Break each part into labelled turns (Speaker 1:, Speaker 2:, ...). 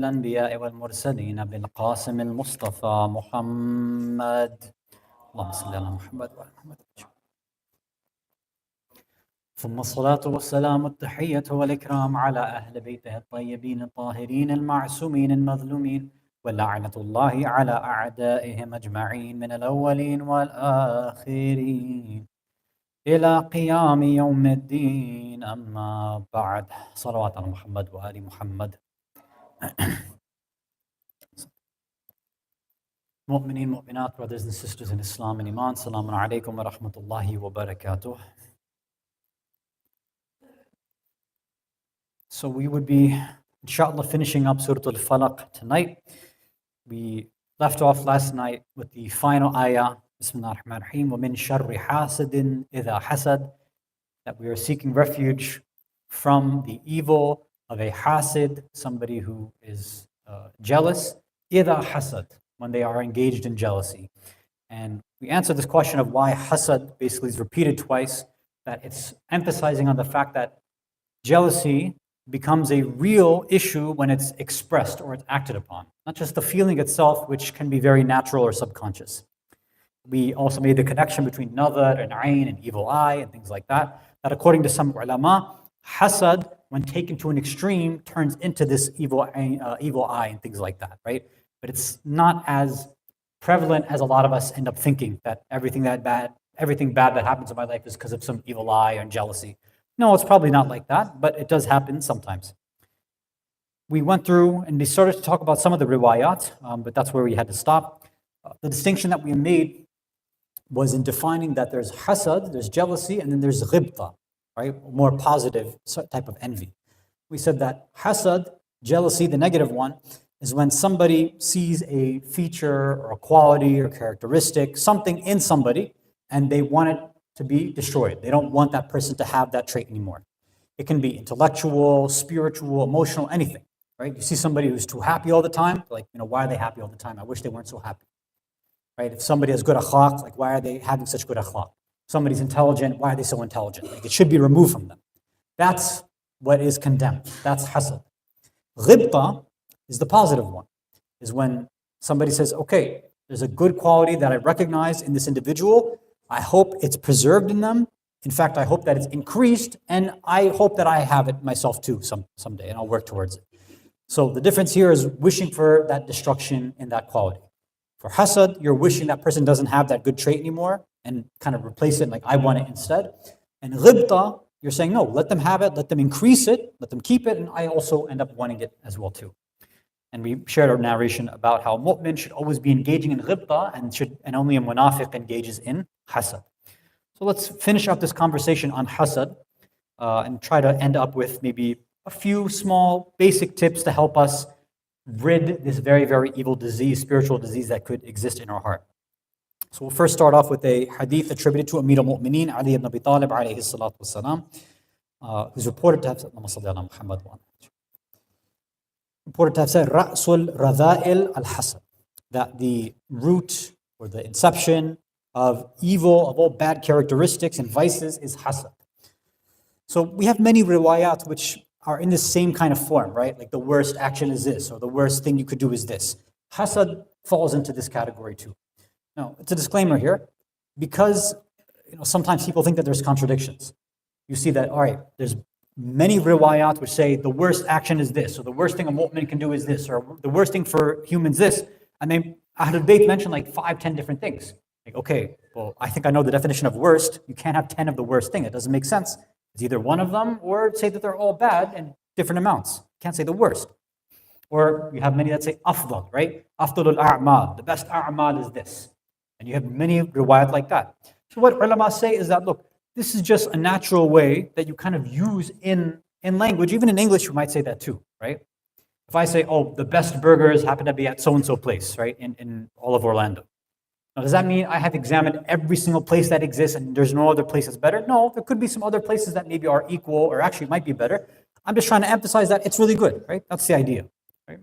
Speaker 1: الأنبياء والمرسلين بالقاسم المصطفى محمد اللهم صل على محمد وعلى محمد. ثم الصلاة والسلام التحية والإكرام على أهل بيته الطيبين الطاهرين المعصومين المظلومين، ولعنة الله على أعدائهم أجمعين من الأولين والآخرين إلى قيام يوم الدين. أما بعد، صلوات على محمد وآل محمد. Mu'mineen, mu'minat, brothers and sisters in Islam and Iman, Assalamu alaikum wa rahmatullahi wa barakatuh. So we would be, inshallah, finishing up Surah Al-Falaq tonight. We left off last night with the final ayah, Bismillah ar-Rahman ar-Rahim, وَمِن شَرِّ حَاسِدٍ إِذَا حَسَدٍ, that we are seeking refuge from the evil of a hasid, somebody who is jealous, إِذَا حَسَدٍ, when they are engaged in jealousy. And we answered this question of why hasad basically is repeated twice, that it's emphasizing on the fact that jealousy becomes a real issue when it's expressed or it's acted upon, not just the feeling itself, which can be very natural or subconscious. We also made the connection between nazar and ayn and evil eye and things like that, that according to some ulama, hasad, when taken to an extreme, turns into this evil eye and things like that, right? But it's not as prevalent as a lot of us end up thinking, that everything bad that happens in my life is because of some evil eye and jealousy. No, it's probably not like that, but it does happen sometimes. We went through and we started to talk about some of the riwayat, but that's where we had to stop. The distinction that we made was in defining that there's hasad, there's jealousy, and then there's ghibta, right? More positive type of envy. We said that hasad, jealousy, the negative one, is when somebody sees a feature or a quality or characteristic, something in somebody, and they want it to be destroyed. They don't want that person to have that trait anymore. It can be intellectual, spiritual, emotional, anything, right? You see somebody who's too happy all the time, like, why are they happy all the time? I wish they weren't so happy, right? If somebody has good akhlaq, like, why are they having such good akhlaq? Somebody's intelligent, why are they so intelligent? Like, it should be removed from them. That's what is condemned. That's hasad. Ghibta is the positive one, is when somebody says, okay, there's a good quality that I recognize in this individual. I hope it's preserved in them. In fact, I hope that it's increased, and I hope that I have it myself too someday, and I'll work towards it. So the difference here is wishing for that destruction in that quality. For hasad, you're wishing that person doesn't have that good trait anymore and kind of replace it like I want it instead. And ghibta, you're saying, no, let them have it, let them increase it, let them keep it, and I also end up wanting it as well too. And we shared our narration about how mu'min should always be engaging in ghibta and only a munafiq engages in hasad. So let's finish up this conversation on hasad and try to end up with maybe a few small basic tips to help us rid this very, very evil disease, spiritual disease that could exist in our heart. So we'll first start off with a hadith attributed to Amir al-Mu'mineen, Ali ibn Abi Talib alayhi salatu wasalam, who's reported to have said, Ra'sul Radha'il al-Hasad, that the root or the inception of evil, of all bad characteristics and vices is hasad. So we have many riwayat which are in the same kind of form, right? Like the worst action is this, or the worst thing you could do is this. Hasad falls into this category too. Now, it's a disclaimer here, because sometimes people think that there's contradictions. You see that, all right, there's many riwayat which say the worst action is this, or the worst thing a mu'min can do is this, or the worst thing for humans this. And then Ahlul Bayt mentioned like 5-10 different things. Like, okay, well, I think I know the definition of worst. You can't have 10 of the worst thing. It doesn't make sense. It's either one of them or say that they're all bad and different amounts. You can't say the worst. Or you have many that say afdal, right? Afdalul a'mal. The best a'mal is this. And you have many riwayat like that. So what ulama say is that, look, this is just a natural way that you kind of use in language. Even in English, you might say that too, right? If I say, oh, the best burgers happen to be at so-and-so place, right, in all of Orlando. Now, does that mean I have examined every single place that exists and there's no other place that's better? No, there could be some other places that maybe are equal or actually might be better. I'm just trying to emphasize that it's really good, right? That's the idea, right?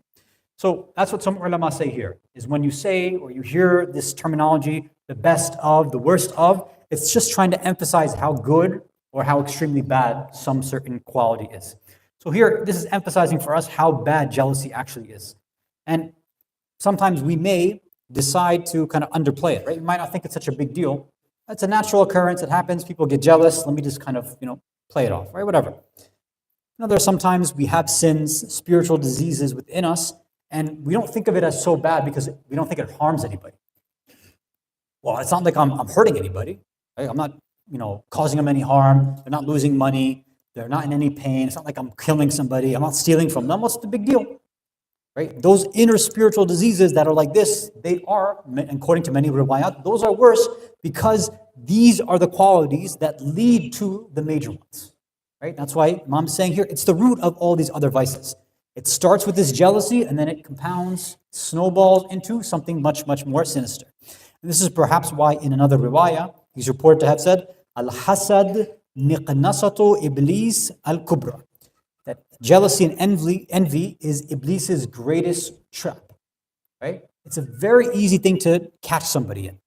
Speaker 1: So that's what some ulama say here, is when you say or you hear this terminology, the best of, the worst of, it's just trying to emphasize how good or how extremely bad some certain quality is. So here, this is emphasizing for us how bad jealousy actually is. And sometimes we may decide to kind of underplay it, right? You might not think it's such a big deal. It's a natural occurrence. It happens. People get jealous. Let me just kind of, play it off, right? Whatever. There are sometimes we have sins, spiritual diseases within us, and we don't think of it as so bad because we don't think it harms anybody. Well, it's not like I'm hurting anybody. Right? I'm not, causing them any harm. They're not losing money. They're not in any pain. It's not like I'm killing somebody. I'm not stealing from them. What's the big deal? Right? Those inner spiritual diseases that are like this, they are, according to many riwayat, those are worse because these are the qualities that lead to the major ones. Right? That's why Imam's saying here, it's the root of all these other vices. It starts with this jealousy and then it compounds, snowballs into something much, much more sinister. And this is perhaps why in another riwayah, he's reported to have said, Al-hasad niqnasatu iblis al-kubra. That jealousy and envy is Iblis's greatest trap. Right? It's a very easy thing to catch somebody in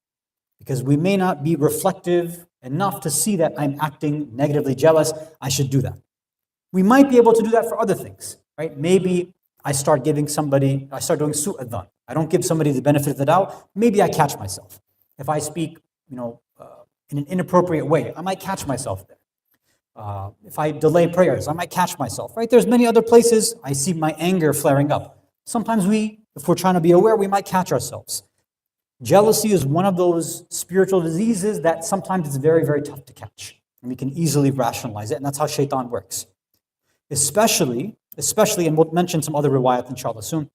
Speaker 1: because we may not be reflective enough to see that I'm acting negatively jealous, I should do that. We might be able to do that for other things, right? Maybe I start doing su'adhan. I don't give somebody the benefit of the doubt. Maybe I catch myself. If I speak, in an inappropriate way, I might catch myself there. If I delay prayers, I might catch myself, right? There's many other places I see my anger flaring up. Sometimes if we're trying to be aware, we might catch ourselves. Jealousy is one of those spiritual diseases that sometimes it's very, very tough to catch. And we can easily rationalize it, and that's how shaitan works. Especially, and we'll mention some other riwayat inshallah soon,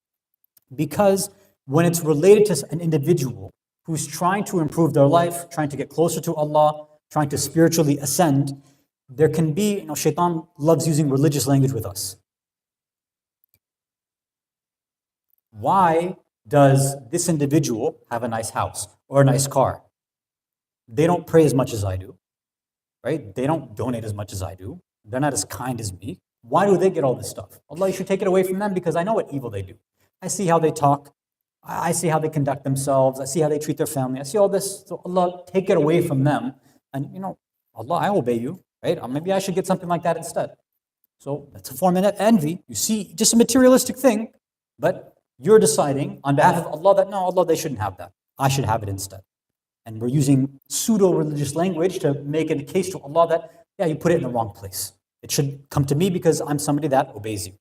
Speaker 1: because when it's related to an individual who's trying to improve their life, trying to get closer to Allah, trying to spiritually ascend, there can be, shaitan loves using religious language with us. Why does this individual have a nice house or a nice car? They don't pray as much as I do, right? They don't donate as much as I do. They're not as kind as me. Why do they get all this stuff? Allah, you should take it away from them because I know what evil they do. I see how they talk. I see how they conduct themselves. I see how they treat their family. I see all this. So Allah, take it away from them. And Allah, I obey you, right? Maybe I should get something like that instead. So that's a form of envy. You see, just a materialistic thing, but you're deciding on behalf of Allah that no, Allah, they shouldn't have that. I should have it instead. And we're using pseudo-religious language to make it a case to Allah that, yeah, you put it in the wrong place. It should come to me because I'm somebody that obeys you.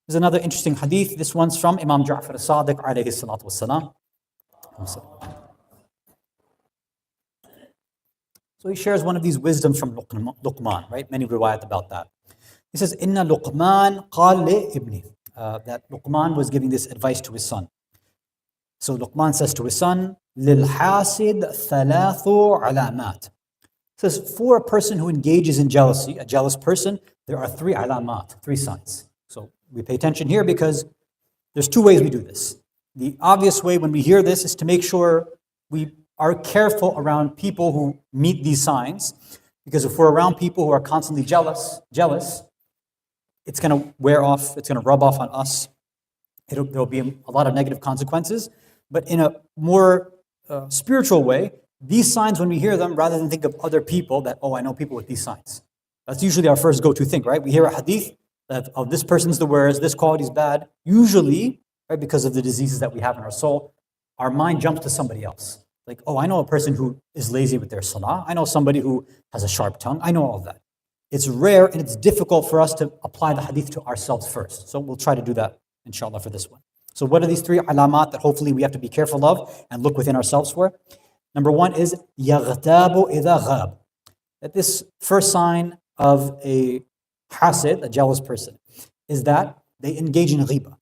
Speaker 1: There's another interesting hadith. This one's from Imam Ja'far as-Sadiq alayhi salatu wassalam. So he shares one of these wisdoms from Luqman, right? Many riwayat about that. He says, Inna Luqman qal li ibni. That Luqman was giving this advice to his son. So Luqman says to his son, Lil hasid thalathu alamat. Says, for a person who engages in jealousy, a jealous person, there are 3 alamat, 3 signs. So we pay attention here because there's 2 ways we do this. The obvious way when we hear this is to make sure we are careful around people who meet these signs, because if we're around people who are constantly jealous, it's going to wear off, it's going to rub off on us. There'll be a lot of negative consequences. But in a more spiritual way, these signs, when we hear them, rather than think of other people that, I know people with these signs. That's usually our first go-to thing, right? We hear a hadith that, this person's the worst, this quality is bad. Usually, right, because of the diseases that we have in our soul, our mind jumps to somebody else. Like, I know a person who is lazy with their salah. I know somebody who has a sharp tongue. I know all of that. It's rare and it's difficult for us to apply the hadith to ourselves first. So we'll try to do that, inshallah, for this one. So what are these 3 alamat that hopefully we have to be careful of and look within ourselves for? Number 1 is يَغْتَابُ إِذَا غَابَ. That this first sign of a hasid, a jealous person, is that they engage in ghibah.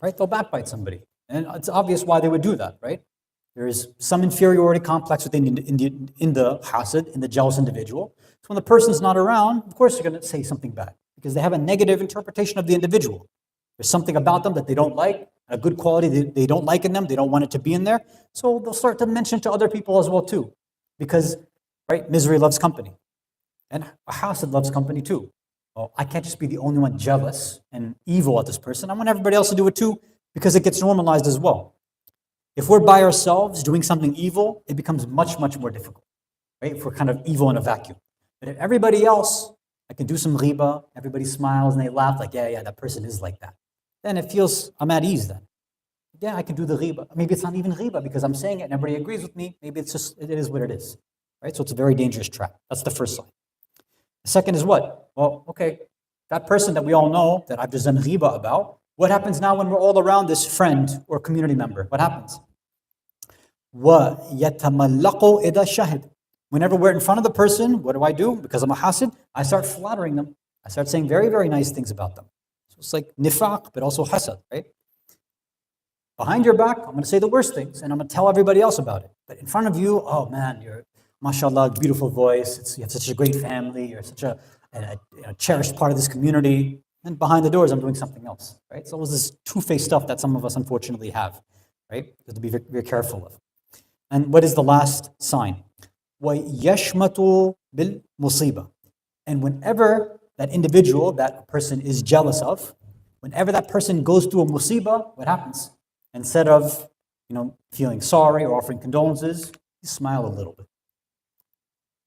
Speaker 1: Right? They'll backbite somebody. And it's obvious why they would do that, right? There is some inferiority complex within in the hasid, in the jealous individual. So when the person's not around, of course they're going to say something bad because they have a negative interpretation of the individual. There's something about them that they don't like, a good quality they don't like in them, they don't want it to be in there. So they'll start to mention to other people as well too. Because, right, misery loves company. And a hasid loves company too. Well, I can't just be the only one jealous and evil at this person. I want everybody else to do it too because it gets normalized as well. If we're by ourselves doing something evil, it becomes much, much more difficult, right? If we're kind of evil in a vacuum. But if everybody else I can do some ghiba, everybody smiles and they laugh like, yeah, that person is like that. Then it feels, I'm at ease then. Yeah, I can do the ghiba. Maybe it's not even ghiba because I'm saying it and everybody agrees with me. Maybe it's just, it is what it is, right? So it's a very dangerous trap. That's the first sign. The second is what? Well, okay, that person that we all know that I've just done ghiba about, what happens now when we're all around this friend or community member? What happens? وَيَتَمَلَّقُ إِذَا شَهِدْ. Whenever we're in front of the person, what do? Because I'm a hasid, I start flattering them. I start saying very, very nice things about them. So it's like nifaq, but also hasad, right? Behind your back, I'm going to say the worst things, and I'm going to tell everybody else about it. But in front of you, oh man, you're, mashallah, beautiful voice, you have such a great family, you're such a cherished part of this community. And behind the doors, I'm doing something else, right? So it was this two-faced stuff that some of us unfortunately have, right? We have to be very, very careful of. And what is the last sign? وَيَشْمَتُ بِالْمُصِيبَةِ. And whenever that individual, that person is jealous of, whenever that person goes through a musibah, what happens? Instead of, feeling sorry or offering condolences, you smile a little bit.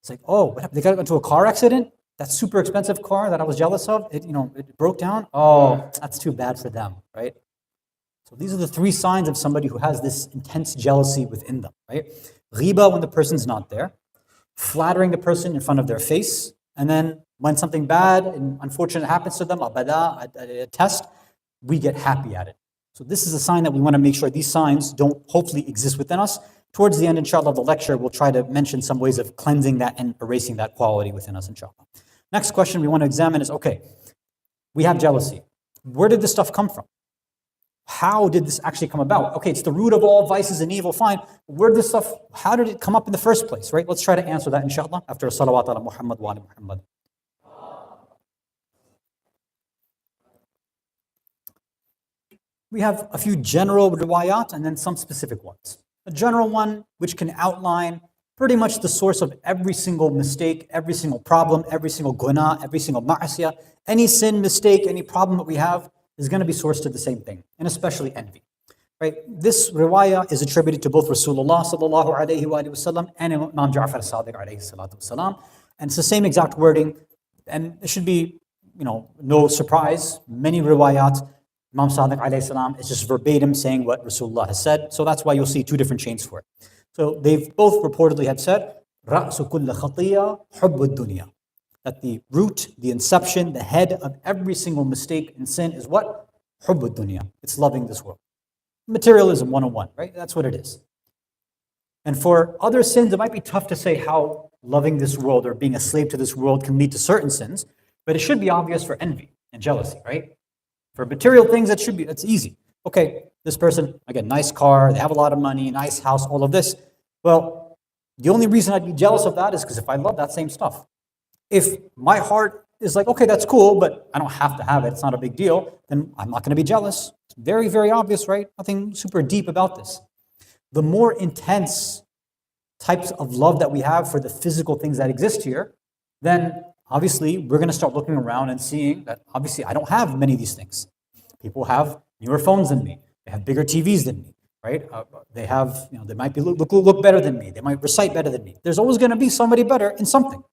Speaker 1: It's like, oh, what happened? They got into a car accident? That super expensive car that I was jealous of, it broke down? Oh, that's too bad for them, right? So these are the three signs of somebody who has this intense jealousy within them, right? Ghiba when the person's not there, flattering the person in front of their face, and then when something bad and unfortunate happens to them, a test, we get happy at it. So this is a sign that we want to make sure these signs don't hopefully exist within us. Towards the end, inshallah, of the lecture, we'll try to mention some ways of cleansing that and erasing that quality within us, inshallah. Next question we want to examine is, okay, we have jealousy. Where did this stuff come from? How did this actually come about? Okay, it's the root of all vices and evil, fine. Where did this stuff, how did it come up in the first place, right? Let's try to answer that, inshallah, after a salawat ala Muhammad wa ala Muhammad. We have a few general riwayat and then some specific ones. A general one, which can outline pretty much the source of every single mistake, every single problem, every single guna, every single ma'asiyah, any sin, mistake, any problem that we have is going to be sourced to the same thing, and especially envy. Right? This riwayah is attributed to both Rasulullah sallallahu alayhi wa sallam and Imam Ja'far as-Sadiq alayhi salatu wasalam. And it's the same exact wording, and it should be, no surprise. Many riwayat, Imam Sadiq alayhi salam is just verbatim saying what Rasulullah has said. So that's why you'll see two different chains for it. So they've both reportedly had said, رَأْسُ كُلَّ خَطِيَّةٍ حُبُّ الدُّنْيَا. That the root, the inception, the head of every single mistake and sin is what? حُبُّ الدُّنْيا. It's loving this world. Materialism 101, right? That's what it is. And for other sins, it might be tough to say how loving this world or being a slave to this world can lead to certain sins, but it should be obvious for envy and jealousy, right? For material things, that's easy. Okay, this person, again, nice car, they have a lot of money, nice house, all of this. Well, the only reason I'd be jealous of that is because if I love that same stuff. If my heart is like, okay, that's cool, but I don't have to have it, it's not a big deal, then I'm not going to be jealous. It's very, very obvious, right? Nothing super deep about this. The more intense types of love that we have for the physical things that exist here, then obviously we're going to start looking around and seeing that obviously I don't have many of these things. People have newer phones than me. They have bigger TVs than me, right? They have, they might be look better than me. They might recite better than me. There's always going to be somebody better in something.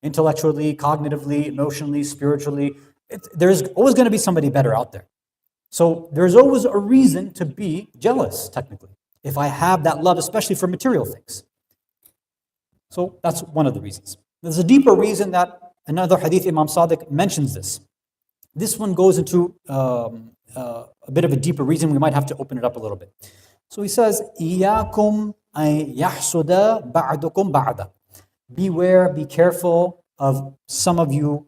Speaker 1: Intellectually, cognitively, emotionally, spiritually. There's always going to be somebody better out there. So there's always a reason to be jealous, technically, if I have that love, especially for material things. So that's one of the reasons. There's a deeper reason that another hadith, Imam Sadiq mentions this. This one goes into a bit of a deeper reason. We might have to open it up a little bit. So he says, إِيَّاكُمْ أَن يَحْسُدَ بَعْدُكُمْ بَعْدًا. Beware, be careful of some of you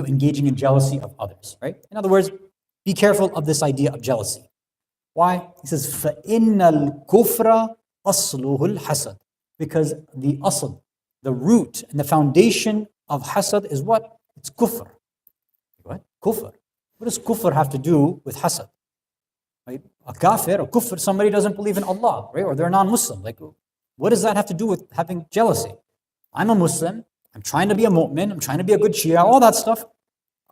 Speaker 1: engaging in jealousy of others, right? In other words, be careful of this idea of jealousy. Why? He says, فَإِنَّ الْكُفْرَ أَصْلُهُ الْحَسَدِ. Because the asl, the root and the foundation of hasad is what? It's kufr. What? Kufr. What does kufr have to do with hasad? Right? A kafir, a kufr, somebody doesn't believe in Allah, right? Or they're non-Muslim. Like, what does that have to do with having jealousy? I'm a Muslim. I'm trying to be a mu'min. I'm trying to be a good Shia, all that stuff.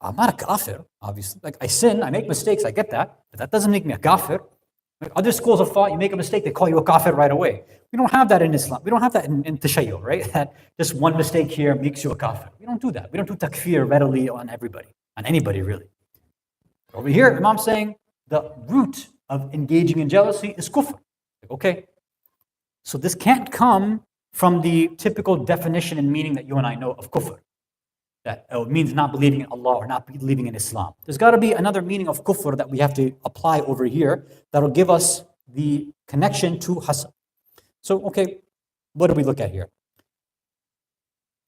Speaker 1: I'm not a kafir, obviously. Like, I sin, I make mistakes, I get that. But that doesn't make me a kafir. Like other schools of thought, you make a mistake, they call you a kafir right away. We don't have that in Islam. We don't have that in Tashayyu, right? That just one mistake here makes you a kafir. We don't do that. We don't do takfir readily on everybody, on anybody really. Over here, Imam's saying the root of engaging in jealousy is kufr. Okay, so this can't come from the typical definition and meaning that you and I know of kufr. That it means not believing in Allah or not believing in Islam. There's got to be another meaning of kufr that we have to apply over here that'll give us the connection to hasad. So, okay, what do we look at here?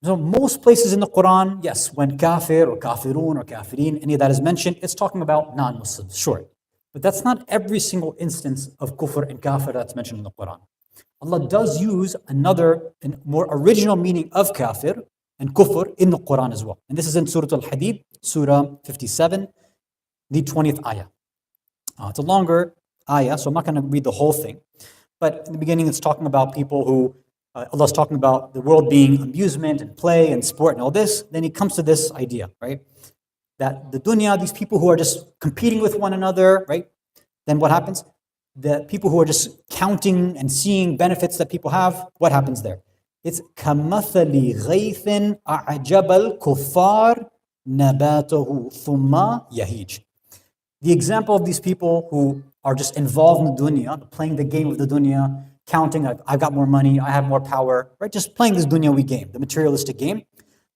Speaker 1: So most places in the Quran, yes, when kafir or kafirun or kafirin, any of that is mentioned, it's talking about non-Muslims, sure. But that's not every single instance of kufr and kafir that's mentioned in the Quran. Allah does use another and more original meaning of kafir and kufr in the Quran as well. And this is in Surah Al-Hadid, Surah 57, the 20th ayah. It's a longer ayah, so I'm not going to read the whole thing. But in the beginning, it's talking about people who, Allah's talking about the world being amusement and play and sport and all this. Then he comes to this idea, right? That the dunya, these people who are just competing with one another, right? Then what happens? The people who are just counting and seeing benefits that people have, what happens there? It's كَمَثَلِ غَيْثٍ أَعْجَبَ الْكُفَّارِ نَبَاتُهُ ثُمَّ يَهِيجُ. The example of these people who are just involved in the dunya, playing the game of the dunya, counting, I've got more money, I have more power, right? Just playing this dunyawi game, the materialistic game.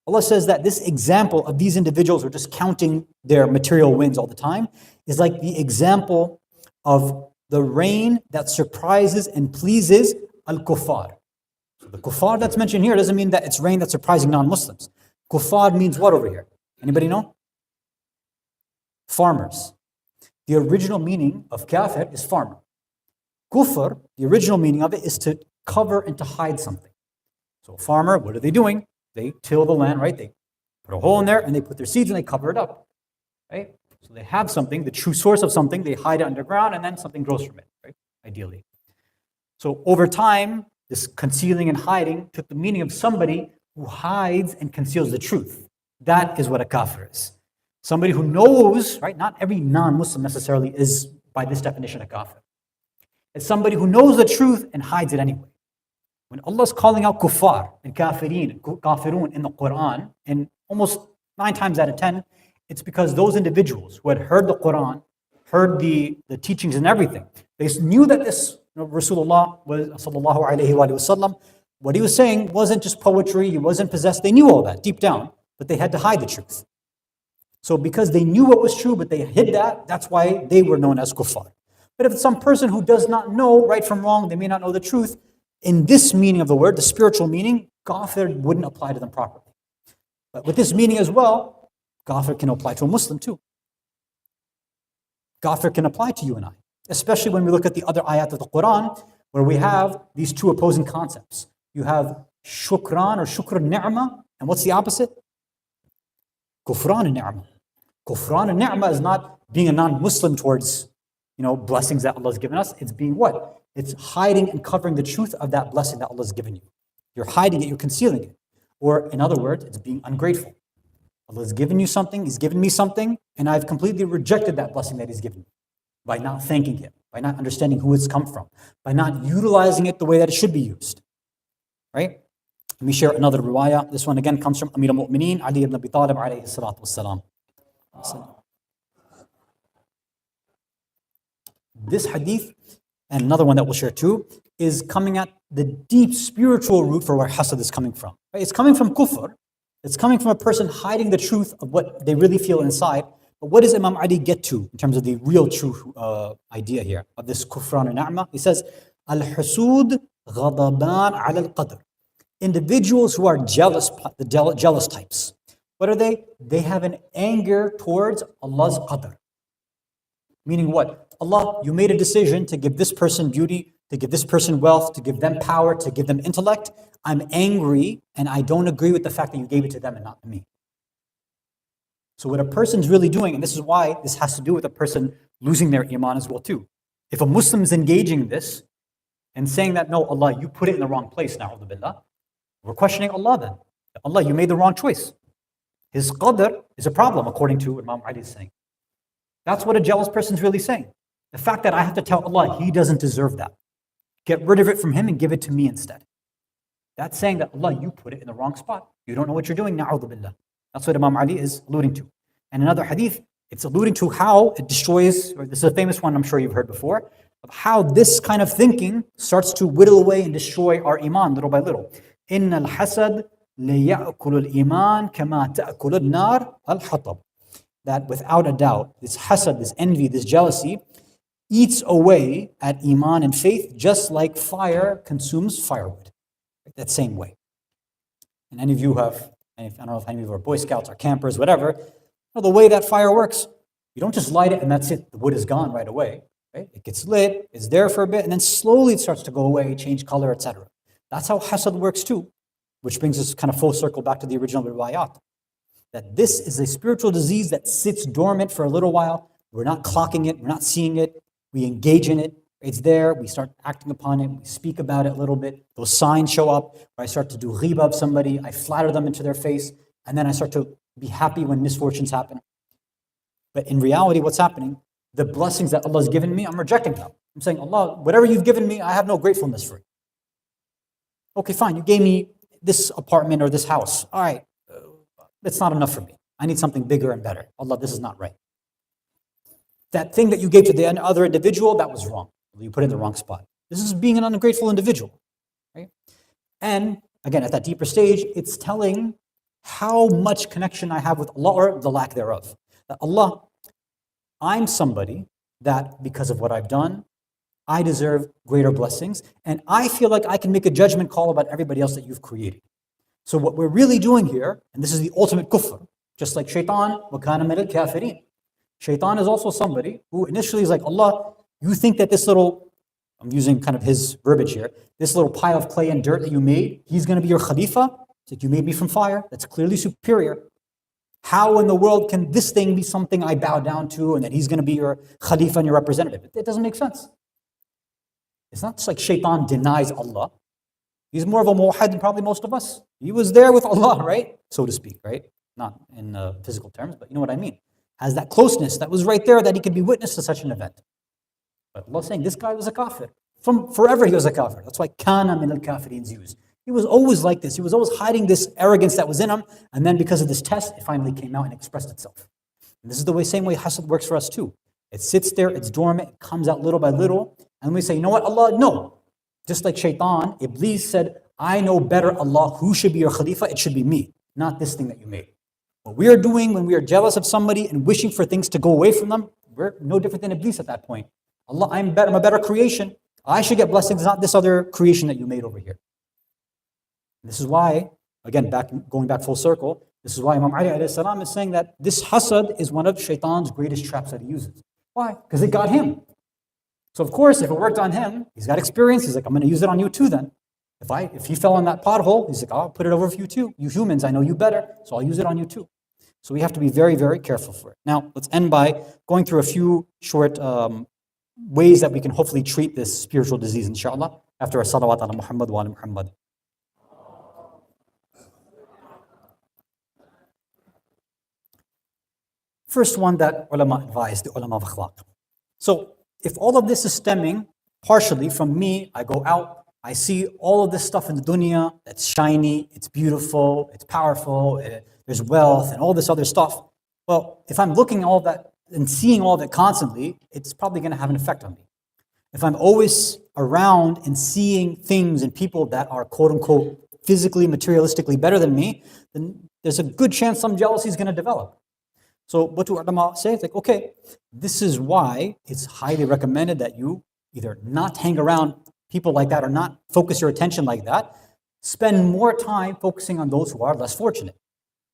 Speaker 1: Allah says that this example of these individuals who are just counting their material wins all the time is like the example of the rain that surprises and pleases al-kuffar. So the kuffar that's mentioned here doesn't mean that it's rain that's surprising non-Muslims. Kuffar means what over here? Anybody know? Farmers. The original meaning of kafir is farmer. Kufr, the original meaning of it is to cover and to hide something. So a farmer, what are they doing? They till the land, right? They put a hole in there and they put their seeds and they cover it up, right? So they have something, the true source of something, they hide it underground and then something grows from it, right? Ideally. So over time, this concealing and hiding took the meaning of somebody who hides and conceals the truth. That is what a kafir is. Somebody who knows, right? Not every non-Muslim necessarily is, by this definition, a kafir. It's somebody who knows the truth and hides it anyway. When Allah is calling out kuffar and kafirun in the Quran, and almost 9 times out of 10, it's because those individuals who had heard the Quran, heard the teachings and everything, they knew that this Rasulullah was, sallallahu alayhi wa sallam, what he was saying wasn't just poetry, he wasn't possessed, they knew all that deep down, but they had to hide the truth. So because they knew what was true, but they hid that, that's why they were known as kuffar. But if it's some person who does not know right from wrong, they may not know the truth, in this meaning of the word, the spiritual meaning, kafir wouldn't apply to them properly. But with this meaning as well, kafir can apply to a Muslim too. Kafir can apply to you and I, especially when we look at the other ayat of the Quran, where we have these two opposing concepts. You have shukran or shukr ni'mah, and what's the opposite? Kufran ni'mah. Kufran ni'mah is not being a non-Muslim towards blessings that Allah has given us. It's being what? It's hiding and covering the truth of that blessing that Allah has given you. You're hiding it, you're concealing it. Or in other words, it's being ungrateful. Allah has given you something, He's given me something, and I've completely rejected that blessing that He's given me by not thanking Him, by not understanding who it's come from, by not utilizing it the way that it should be used. Right? Let me share another riwayah. This one again comes from Amir al-Mu'mineen, Ali ibn Abi Talib alayhi salatu wassalam. This hadith, and another one that we'll share too, is coming at the deep spiritual root for where hasad is coming from. Right? It's coming from kufr. It's coming from a person hiding the truth of what they really feel inside. But what does Imam Ali get to in terms of the real true idea here of this kufran and ni'mah? He says, Al-husud ghadaban ala al-qadr. Individuals who are jealous, the jealous types. What are they? They have an anger towards Allah's qadr. Meaning what? Allah, you made a decision to give this person beauty, to give this person wealth, to give them power, to give them intellect. I'm angry and I don't agree with the fact that you gave it to them and not to me. So what a person's really doing, and this is why this has to do with a person losing their iman as well too. If a Muslim is engaging in this and saying that, no, Allah, you put it in the wrong place, na'udhu billah, we're questioning Allah then. Allah, you made the wrong choice. His qadr is a problem according to what Imam Ali is saying. That's what a jealous person is really saying. The fact that I have to tell Allah He doesn't deserve that. Get rid of it from Him and give it to me instead. That's saying that Allah, you put it in the wrong spot. You don't know what you're doing, na'udhu billah. That's what Imam Ali is alluding to. And another hadith, it's alluding to how it destroys, or this is a famous one I'm sure you've heard before, of how this kind of thinking starts to whittle away and destroy our iman little by little. إِنَّ الْحَسَدْ لَيَأْكُلُ الْإِيمَانِ كَمَا تَأْكُلُ النَّارِ الْحَطَبِ. That without a doubt, this hasad, this envy, this jealousy, eats away at iman and faith just like fire consumes firewood. That same way. And any of you have, I don't know if any of you are Boy Scouts or campers, whatever, the way that fire works, you don't just light it and that's it, the wood is gone right away. Right? It gets lit, it's there for a bit, and then slowly it starts to go away, change color, etc. That's how hasad works too, which brings us kind of full circle back to the original riwayat. That this is a spiritual disease that sits dormant for a little while. We're not clocking it, we're not seeing it, we engage in it, it's there, we start acting upon it, we speak about it a little bit, those signs show up, where I start to do ghiba of somebody, I flatter them into their face, and then I start to be happy when misfortunes happen. But in reality, what's happening? The blessings that Allah has given me, I'm rejecting them. I'm saying, Allah, whatever you've given me, I have no gratefulness for it. Okay, fine, you gave me this apartment or this house. All right, it's not enough for me. I need something bigger and better. Allah, this is not right. That thing that you gave to the other individual, that was wrong. You put it in the wrong spot. This is being an ungrateful individual. Right? And again, at that deeper stage, it's telling how much connection I have with Allah or the lack thereof. That Allah, I'm somebody that because of what I've done, I deserve greater blessings, and I feel like I can make a judgment call about everybody else that you've created. So what we're really doing here, and this is the ultimate kufr, just like shaitan, وَكَانَ مِنَ الْكَافِرِينَ. Shaitan is also somebody who initially is like, Allah, you think that this little, I'm using kind of his verbiage here, this little pile of clay and dirt that you made, he's going to be your khalifa? It's like, you made me from fire, that's clearly superior. How in the world can this thing be something I bow down to and that he's going to be your khalifa and your representative? It doesn't make sense. It's not just like shaitan denies Allah. He's more of a muwahhid than probably most of us. He was there with Allah, right? So to speak, right? Not in physical terms, but you know what I mean. Has that closeness that was right there that he could be witness to such an event. But Allah is saying this guy was a kafir. From forever he was a kafir. That's why kana min al-kafirin is used. He was always like this. He was always hiding this arrogance that was in him. And then because of this test, it finally came out and expressed itself. And this is the same way hasad works for us too. It sits there, it's dormant, it comes out little by little. And we say, you know what, Allah, no. Just like shaitan, Iblis said, I know better, Allah, who should be your khalifa? It should be me, not this thing that you made. What we are doing when we are jealous of somebody and wishing for things to go away from them, we're no different than Iblis at that point. Allah, I'm a better creation. I should get blessings, not this other creation that you made over here. This is why, again, going back full circle, this is why Imam Ali alayhi salam is saying that this hasad is one of shaitan's greatest traps that he uses. Why? Because it got him. So of course, if it worked on him, he's got experience, he's like, I'm going to use it on you too then. If he fell in that pothole, he's like, I'll put it over for you too. You humans, I know you better, so I'll use it on you too. So we have to be very, very careful for it. Now, let's end by going through a few short ways that we can hopefully treat this spiritual disease, inshallah, after a salawat ala Muhammad wa ala Muhammad. First one that ulama advised, the ulama of akhlaq. So if all of this is stemming partially from me, I go out, I see all of this stuff in the dunya that's shiny, it's beautiful, it's powerful, there's wealth and all this other stuff. Well, if I'm looking at all that and seeing all of it constantly, it's probably going to have an effect on me. If I'm always around and seeing things and people that are quote unquote physically, materialistically better than me, then there's a good chance some jealousy is going to develop. So what do ulama say? It's like, okay, this is why it's highly recommended that you either not hang around people like that or not focus your attention like that. Spend more time focusing on those who are less fortunate.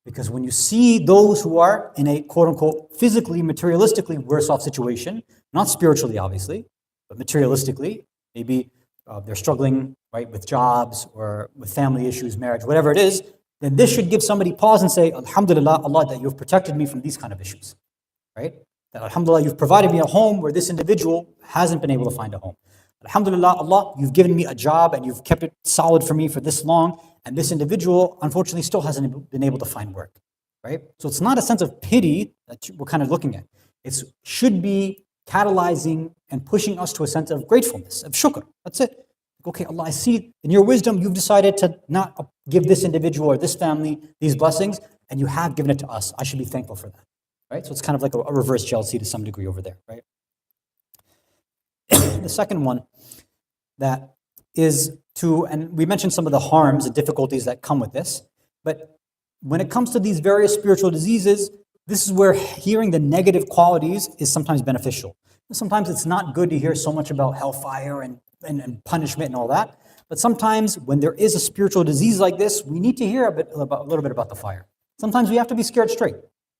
Speaker 1: Because when you see those who are in a quote-unquote physically, materialistically worse off situation, not spiritually obviously, but materialistically, maybe they're struggling right with jobs or with family issues, marriage, whatever it is, then this should give somebody pause and say, Alhamdulillah, Allah, that you've protected me from these kind of issues, right? That Alhamdulillah, you've provided me a home where this individual hasn't been able to find a home. Alhamdulillah, Allah, you've given me a job and you've kept it solid for me for this long, and this individual, unfortunately, still hasn't been able to find work, right? So it's not a sense of pity that we're kind of looking at. It should be catalyzing and pushing us to a sense of gratefulness, of shukr. That's it. Okay, Allah, I see in your wisdom you've decided to not give this individual or this family these blessings, and you have given it to us. I should be thankful for that. Right? So it's kind of like a reverse jealousy to some degree over there, right? The second one that is and we mentioned some of the harms and difficulties that come with this, but when it comes to these various spiritual diseases, this is where hearing the negative qualities is sometimes beneficial. Sometimes it's not good to hear so much about hellfire and punishment and all that, but sometimes when there is a spiritual disease like this, we need to hear a little bit about the fire. Sometimes we have to be scared straight,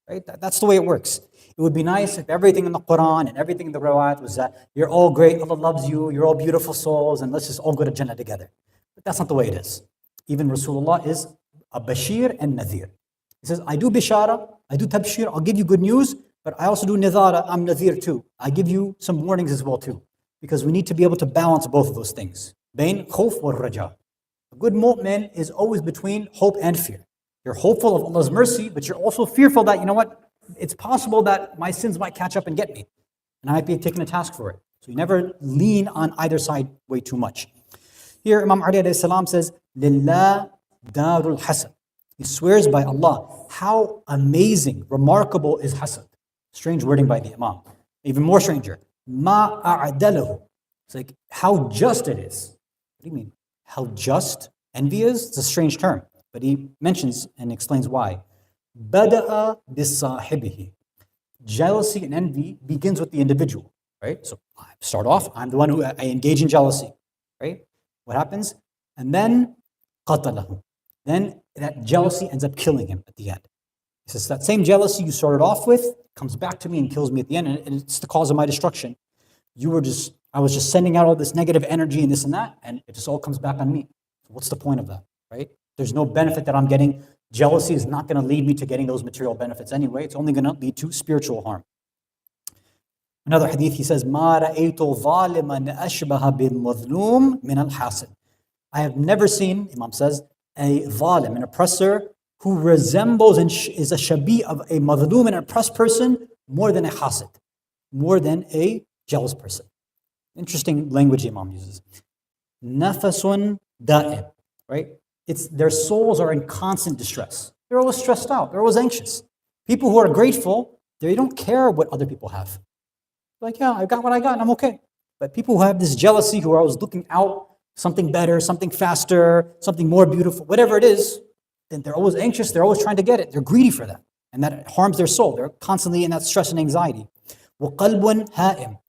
Speaker 1: right? That's the way it works. It would be nice if everything in the Quran and everything in the Rawat was that you're all great, Allah loves you, you're all beautiful souls, and let's just all go to Jannah together. But that's not the way it is. Even Rasulullah is a Bashir and Nadhir. He says, I do Bishara, I do Tabshir, I'll give you good news, but I also do Nidhara, I'm Nadhir too. I give you some warnings as well too. Because we need to be able to balance both of those things. Bain khawf wa raja. A good mu'min is always between hope and fear. You're hopeful of Allah's mercy, but you're also fearful that, you know what, it's possible that my sins might catch up and get me. And I might be taking a task for it. So you never lean on either side way too much. Here Imam Ali alayhi salam says, Lillah darul hasad. He swears by Allah. How amazing, remarkable is hasad. Strange wording by the Imam. Even more stranger. Ma a'dalahu. It's like how just it is. What do you mean? How just envy is? It's a strange term. But he mentions and explains why. Bada'a bisahibihi. Jealousy and envy begins with the individual, right? So I start off, I'm the one who I engage in jealousy, right? What happens? And then qatalahu. Then that jealousy ends up killing him at the end. He says that same jealousy you started off with comes back to me and kills me at the end, and it's the cause of my destruction. I was just sending out all this negative energy and this and that, and it just all comes back on me. So what's the point of that, right? There's no benefit that I'm getting. Jealousy is not going to lead me to getting those material benefits anyway. It's only going to lead to spiritual harm. Another hadith, he says, مَا رَأَيْتُ ظَالِمًا أَشْبَهَ بِالْمَظْلُومِ مِنَ الْحَاسِدِ. I have never seen, Imam says, a zalim, an oppressor, who resembles and is a shabi of a madhloom, an oppressed person, more than a hasid, more than a jealous person. Interesting language Imam uses. Nafasun da'im, right? Their souls are in constant distress. They're always stressed out. They're always anxious. People who are grateful, they don't care what other people have. Like, yeah, I got what I got and I'm okay. But people who have this jealousy, who are always looking out, something better, something faster, something more beautiful, whatever it is, then they're always anxious. They're always trying to get it. They're greedy for that. And that harms their soul. They're constantly in that stress and anxiety. وَقَلْبٌ هَائِمٌ,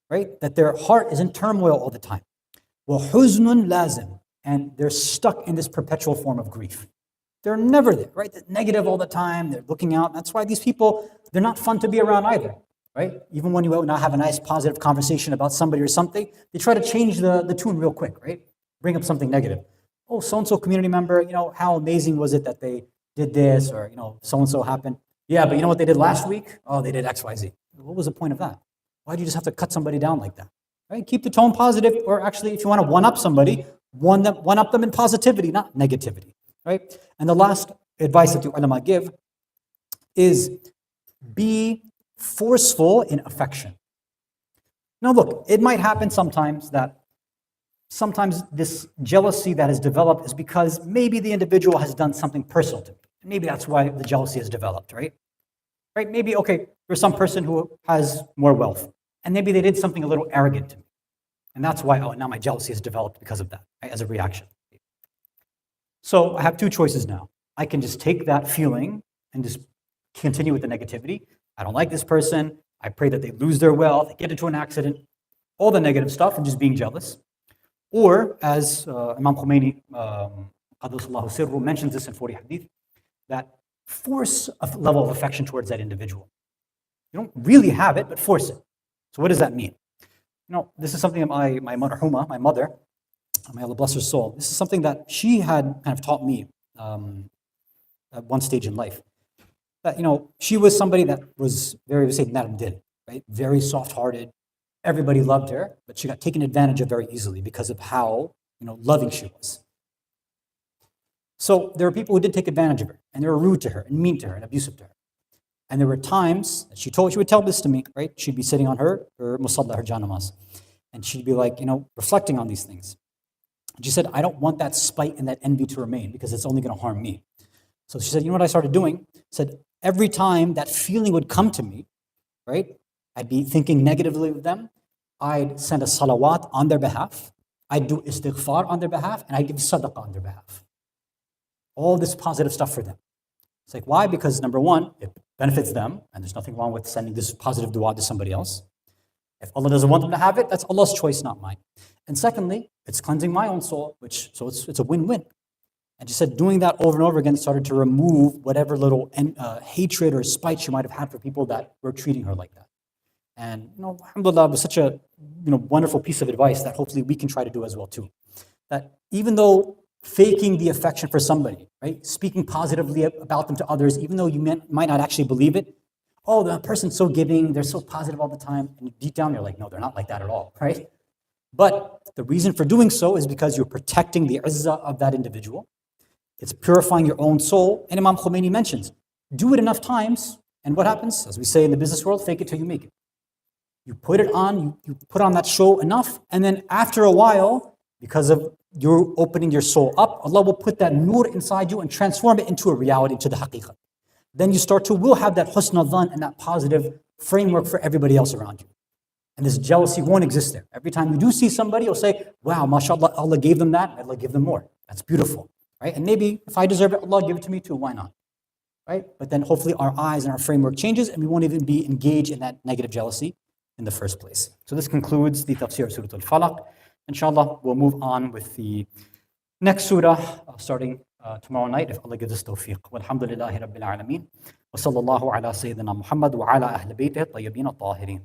Speaker 1: right? That their heart is in turmoil all the time. وَحُزْنٌ لَازِمٌ, and they're stuck in this perpetual form of grief. They're never there, right? They're negative all the time. They're looking out. That's why these people, they're not fun to be around either, right? Even when you now have a nice positive conversation about somebody or something, they try to change the tune real quick, right? Bring up something negative. Oh, so-and-so community member, how amazing was it that they did this, or, so-and-so happened. Yeah, but you know what they did last week? Oh, they did X, Y, Z. What was the point of that? Why do you just have to cut somebody down like that? Right? Keep the tone positive, or actually, if you want to one-up somebody, one-up them in positivity, not negativity, right? And the last advice that the ulama give is be forceful in affection. Now look, it might happen sometimes this jealousy that has developed is because maybe the individual has done something personal to me. Maybe that's why the jealousy has developed, right? Right? Maybe, okay, there's some person who has more wealth, and maybe they did something a little arrogant to me. And that's why, now my jealousy has developed because of that, right, as a reaction. So I have two choices now. I can just take that feeling and just continue with the negativity. I don't like this person. I pray that they lose their wealth, they get into an accident, all the negative stuff, and just being jealous. Or, as Imam Khomeini, Qaddasallahu Sirru, mentions this in 40 Hadith, that force a level of affection towards that individual. You don't really have it, but force it. So what does that mean? This is something that my marhuma, my mother, may Allah bless her soul, this is something that she had kind of taught me at one stage in life. That, she was somebody that was very, we say, naram dil, right? Very soft-hearted. Everybody loved her, but she got taken advantage of very easily because of how, loving she was. So there were people who did take advantage of her, and they were rude to her, and mean to her, and abusive to her. And there were times that she would tell this to me, right? She'd be sitting on her musalla, her janamas, and she'd be like, reflecting on these things. And she said, I don't want that spite and that envy to remain because it's only going to harm me. So she said, you know what I started doing? Said, every time that feeling would come to me, right? I'd be thinking negatively of them. I'd send a salawat on their behalf. I'd do istighfar on their behalf, and I'd give sadaqah on their behalf. All this positive stuff for them. It's like, why? Because number one, it benefits them, and there's nothing wrong with sending this positive dua to somebody else. If Allah doesn't want them to have it, that's Allah's choice, not mine. And secondly, it's cleansing my own soul, so it's a win-win. And she said doing that over and over again started to remove whatever little hatred or spite she might have had for people that were treating her like that. And alhamdulillah, it was such a wonderful piece of advice that hopefully we can try to do as well too. That even though faking the affection for somebody, right, speaking positively about them to others, even though you might not actually believe it, oh, the person's so giving, they're so positive all the time, and deep down you're like, no, they're not like that at all, right? But the reason for doing so is because you're protecting the izzah of that individual. It's purifying your own soul. And Imam Khomeini mentions, do it enough times, and what happens? As we say in the business world, fake it till you make it. You put it on, you put on that show enough, and then after a while, because of you opening your soul up, Allah will put that nur inside you and transform it into a reality, into the haqiqah. Then you will have that husn al-dhan and that positive framework for everybody else around you. And this jealousy won't exist there. Every time you do see somebody, you'll say, wow, mashallah, Allah gave them that, Allah give them more. That's beautiful, right? And maybe if I deserve it, Allah give it to me too, why not? Right? But then hopefully our eyes and our framework changes and we won't even be engaged in that negative jealousy in the first place. So this concludes the tafsir of Surah Al-Falaq. Inshallah, we'll move on with the next surah starting tomorrow night if Allah gives us tawfiq. Walhamdulillahi Rabbil Alameen. Wa sallallahu ala Sayyidina Muhammad wa ala ahli baytihi at-tayyibin at-tahirin.